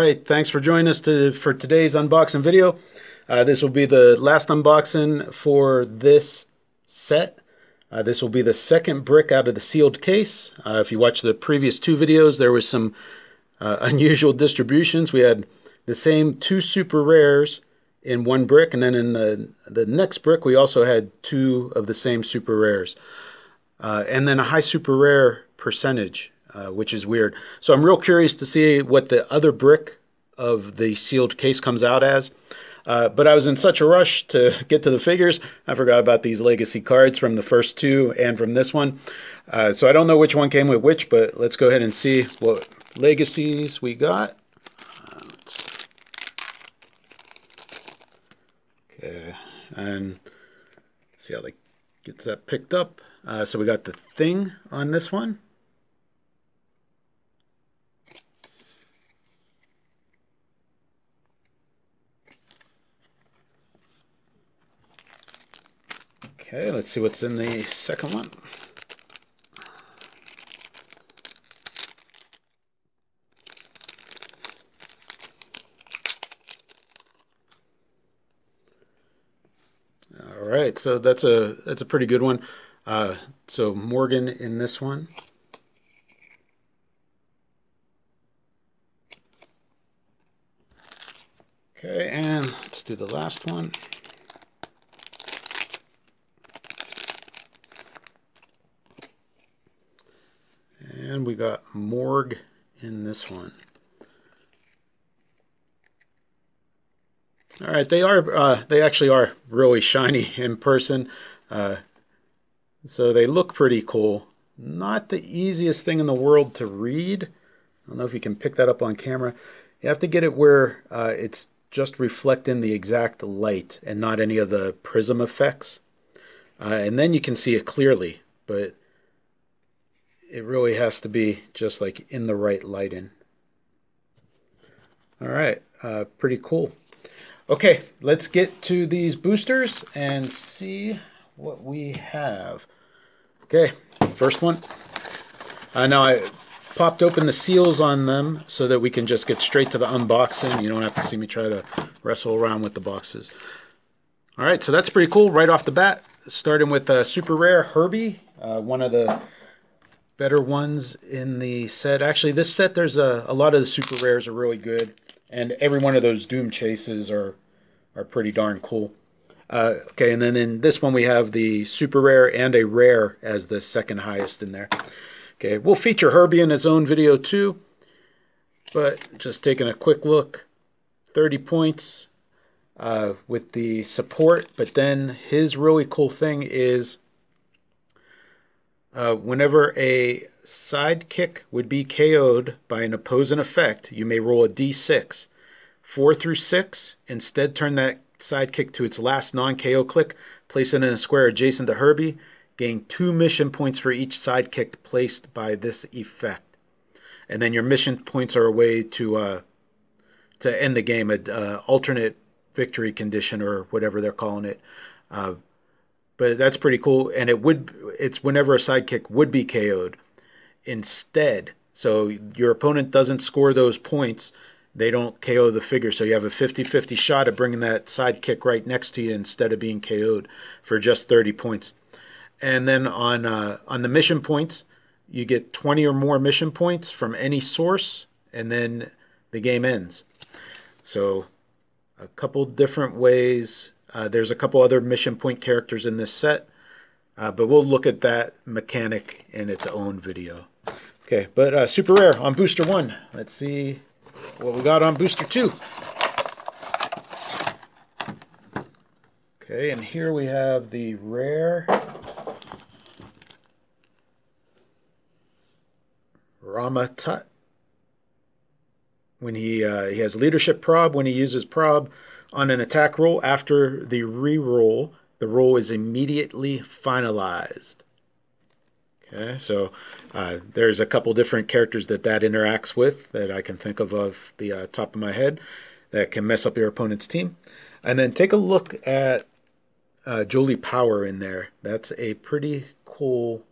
right, thanks for joining us for today's unboxing video. This will be the last unboxing for this set. This will be the second brick out of the sealed case. If you watch the previous two videos, there was some unusual distributions. We had the same two super rares in one brick, and then in the next brick we also had two of the same super rares. And then a high super rare percentage, which is weird. So I'm real curious to see what the other brick of the sealed case comes out as. But I was in such a rush to get to the figures, I forgot about these legacy cards from the first two and from this one. So I don't know which one came with which, but let's go ahead and see what legacies we got. Okay, and see how that gets that picked up. So we got the Thing on this one. Okay, let's see what's in the second one. All right, so that's a pretty good one. So Morgan in this one. Okay, and let's do the last one. And we got Morg in this one. All right, they actually are really shiny in person. So they look pretty cool. Not the easiest thing in the world to read. I don't know if you can pick that up on camera. You have to get it where it's just reflecting the exact light and not any of the prism effects. And then you can see it clearly, but it really has to be just like in the right lighting. All right, pretty cool. Okay, let's get to these boosters and see what we have. Okay, first one. Now I popped open the seals on them so that we can just get straight to the unboxing. You don't have to see me try to wrestle around with the boxes. All right, so that's pretty cool right off the bat. Starting with super rare Herbie, one of the better ones in the set. Actually, this set, there's a lot of the super rares are really good, and every one of those Doom chases are pretty darn cool. Okay, and then in this one we have the super rare and a rare as the second highest in there. Okay, we'll feature Herbie in its own video too, but just taking a quick look, 30 points with the support, but then his really cool thing is whenever a sidekick would be KO'd by an opposing effect, you may roll a d6. 4 through 6, instead turn that sidekick to its last non-KO click, place it in a square adjacent to Herbie, gain 2 mission points for each sidekick placed by this effect. And then your mission points are a way to end the game, an alternate victory condition or whatever they're calling it. But that's pretty cool, and it's whenever a sidekick would be KO'd. Instead, so your opponent doesn't score those points, they don't KO the figure, so you have a 50-50 shot at bringing that sidekick right next to you instead of being KO'd for just 30 points. And then on the mission points, you get 20 or more mission points from any source, and then the game ends. So a couple different ways. There's a couple other mission point characters in this set, but we'll look at that mechanic in its own video. Okay, but super rare on booster 1. Let's see what we got on booster 2. Okay, and here we have the rare Rama Tut. When he has leadership prob, when he uses prob on an attack roll, after the re-roll, the roll is immediately finalized. Okay, so there's a couple different characters that interacts with that I can think of the top of my head that can mess up your opponent's team. And then take a look at Jolie Power in there. That's a pretty cool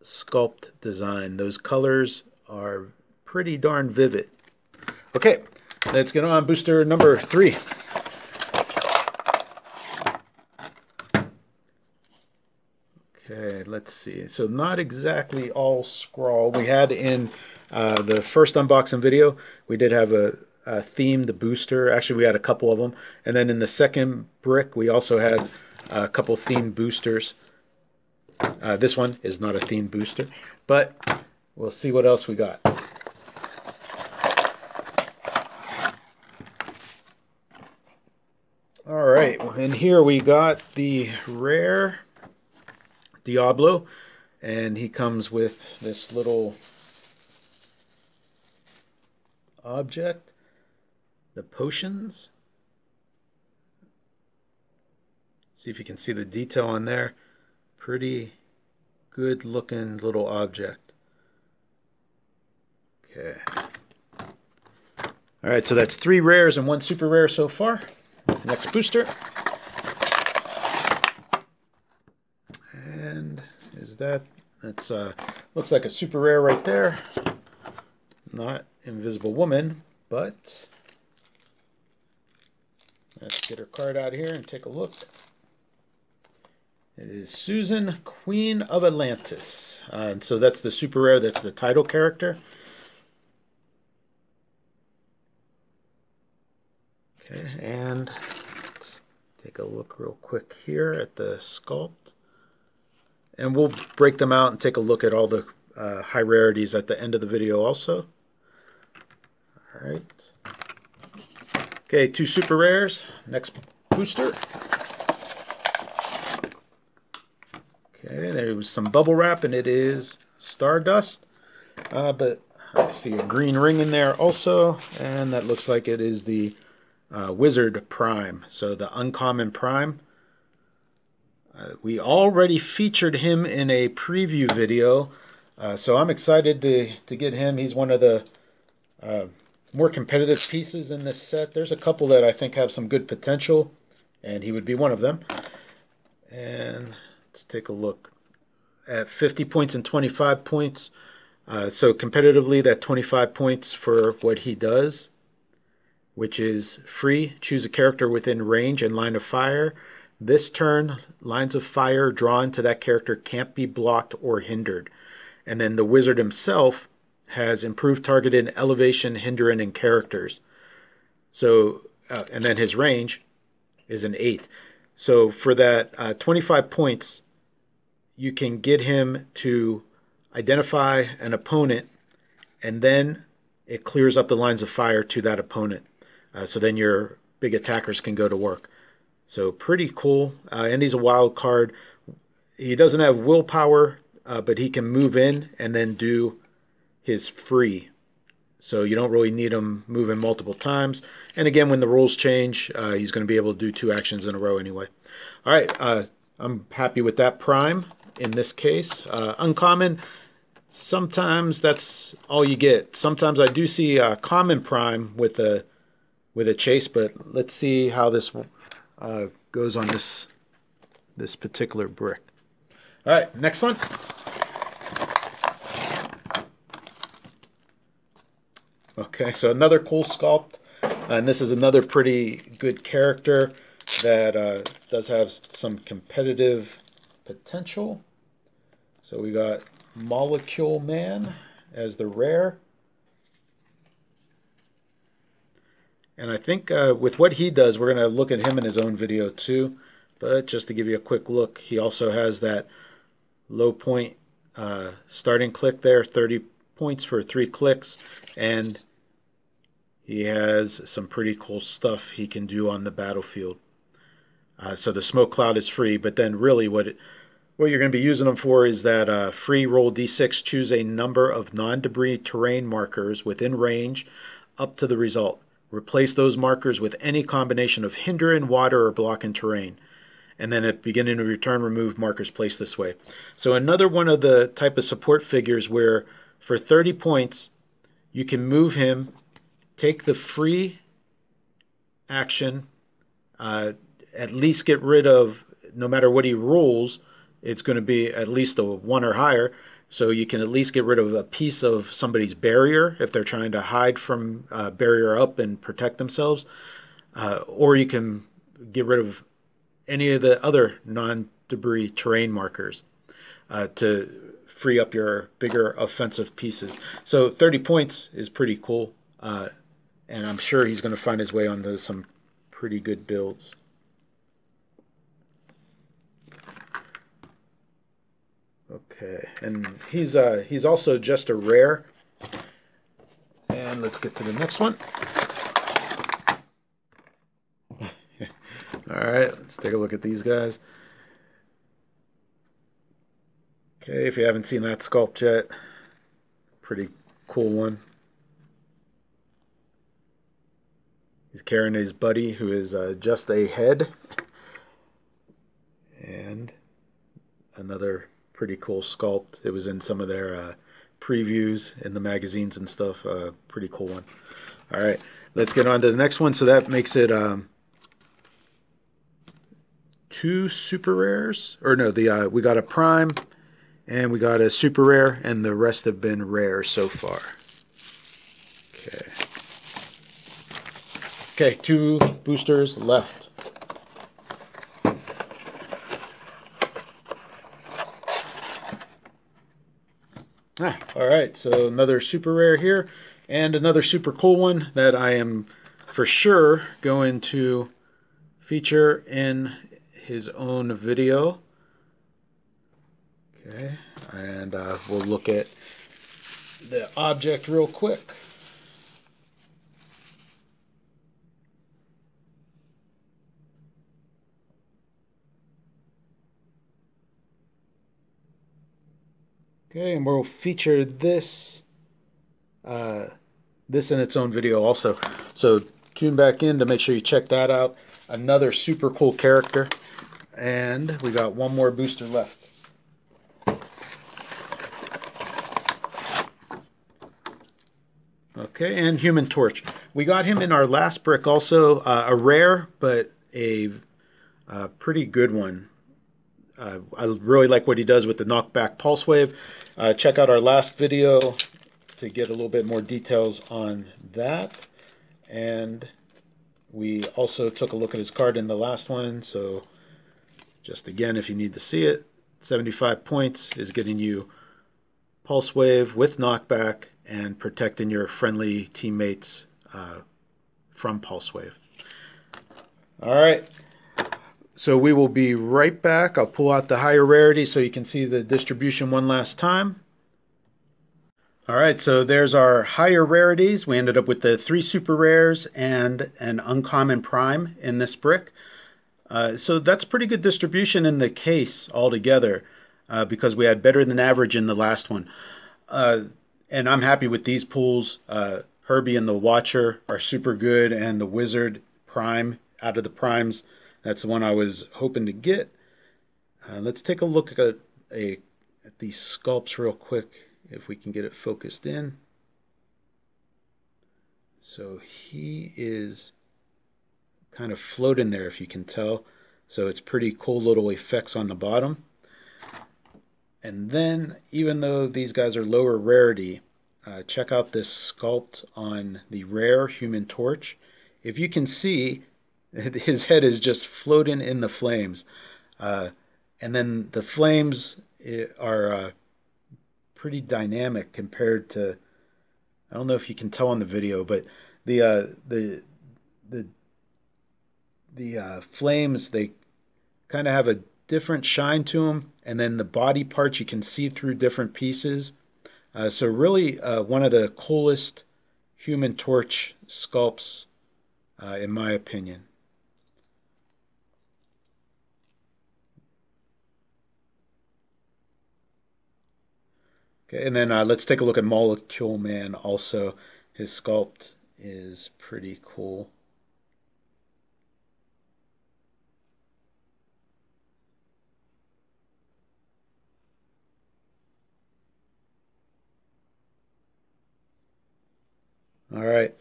sculpt design. Those colors are pretty darn vivid. Okay, let's get on booster number 3. Okay, let's see. So not exactly all scrawl. We had in the first unboxing video, we did have a themed booster. Actually, we had a couple of them. And then in the second brick, we also had a couple themed boosters. This one is not a themed booster, but we'll see what else we got. All right, and here we got the rare Diablo, and he comes with this little object, the potions. See if you can see the detail on there. Pretty good looking little object. Okay. All right, so that's 3 rares and 1 super rare so far. Next booster. And is that's looks like a super rare right there. Not Invisible Woman, but let's get her card out here and take a look. It is Susan, Queen of Atlantis. And so that's the super rare, that's the title character. Okay, and let's take a look real quick here at the sculpt. And we'll break them out and take a look at all the high rarities at the end of the video also. All right. Okay, 2 super rares. Next booster. Okay, there was some bubble wrap, and it is Stardust. But I see a green ring in there also, and that looks like it is the Wizard Prime. So the uncommon Prime. We already featured him in a preview video, so I'm excited to get him. He's one of the more competitive pieces in this set. There's a couple that I think have some good potential, and he would be one of them. And let's take a look at 50 points and 25 points. So competitively, that 25 points for what he does, which is free. Choose a character within range and line of fire. This turn, lines of fire drawn to that character can't be blocked or hindered. And then the wizard himself has improved targeted elevation, hindering, and characters. So, and then his range is an 8. So for that 25 points, you can get him to identify an opponent, and then it clears up the lines of fire to that opponent. So then your big attackers can go to work. So pretty cool. And he's a wild card. He doesn't have willpower, but he can move in and then do his free. So you don't really need him moving multiple times. And again, when the rules change, he's going to be able to do 2 actions in a row anyway. All right, I'm happy with that Prime in this case. Uncommon, sometimes that's all you get. Sometimes I do see a common Prime with a chase, but let's see how this goes on this particular brick. All right, next one. Okay, so another cool sculpt, and this is another pretty good character that does have some competitive potential. So we got Molecule Man as the rare. And I think with what he does, we're going to look at him in his own video too. But just to give you a quick look, he also has that low point starting click there, 30 points for 3 clicks. And he has some pretty cool stuff he can do on the battlefield. So the smoke cloud is free, but then really what you're going to be using them for is that free roll d6, choose a number of non-debris terrain markers within range up to the result. Replace those markers with any combination of hindering, water, or blocking terrain. And then at beginning of your turn, remove markers placed this way. So another one of the type of support figures where for 30 points, you can move him, take the free action, at least get rid of, no matter what he rolls, it's going to be at least a 1 or higher. So you can at least get rid of a piece of somebody's barrier if they're trying to hide from barrier up and protect themselves. Or you can get rid of any of the other non-debris terrain markers to free up your bigger offensive pieces. So 30 points is pretty cool. And I'm sure he's going to find his way onto some pretty good builds. Okay, and he's also just a rare. And let's get to the next one. All right, let's take a look at these guys. Okay, if you haven't seen that sculpt yet, pretty cool one. He's carrying his buddy, who is just a head. And another pretty cool sculpt. It was in some of their previews in the magazines and stuff. Pretty cool one. All right, let's get on to the next one. So that makes it 2 super rares. Or no, we got a prime and we got a super rare, and the rest have been rare so far. Okay, 2 boosters left. All right, so another super rare here, and another super cool one that I am for sure going to feature in his own video. Okay, and we'll look at the object real quick. Okay, and we'll feature this this in its own video also. So tune back in to make sure you check that out. Another super cool character, and we got one more booster left. Okay, and Human Torch. We got him in our last brick also, a rare, but a pretty good one. I really like what he does with the knockback pulse wave. Check out our last video to get a little bit more details on that. And we also took a look at his card in the last one. So just again, if you need to see it, 75 points is getting you pulse wave with knockback and protecting your friendly teammates from pulse wave. All right. So we will be right back. I'll pull out the higher rarity so you can see the distribution one last time. All right, so there's our higher rarities. We ended up with the 3 super rares and an uncommon prime in this brick. So that's pretty good distribution in the case altogether because we had better than average in the last one. And I'm happy with these pulls. Herbie and the Watcher are super good, and the Wizard prime out of the primes, that's the one I was hoping to get. Let's take a look at these sculpts real quick, if we can get it focused in. So he is kind of floating there, if you can tell. So it's pretty cool little effects on the bottom. And then, even though these guys are lower rarity, check out this sculpt on the rare Human Torch. If you can see, his head is just floating in the flames. And then the flames are pretty dynamic compared to, I don't know if you can tell on the video, but the flames, they kind of have a different shine to them, and then the body parts you can see through different pieces. So really one of the coolest Human Torch sculpts in my opinion. Okay, and then let's take a look at Molecule Man also. His sculpt is pretty cool. All right.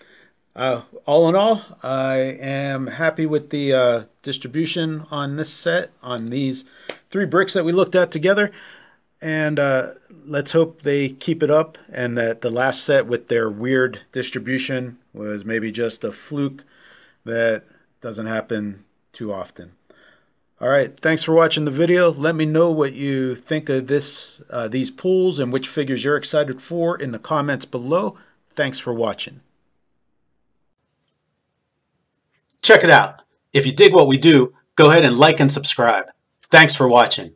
All in all, I am happy with the distribution on this set, on these 3 bricks that we looked at together. And let's hope they keep it up and that the last set with their weird distribution was maybe just a fluke that doesn't happen too often. All right, thanks for watching the video. Let me know what you think of these pools and which figures you're excited for in the comments below. Thanks for watching. Check it out. If you dig what we do, go ahead and like and subscribe. Thanks for watching.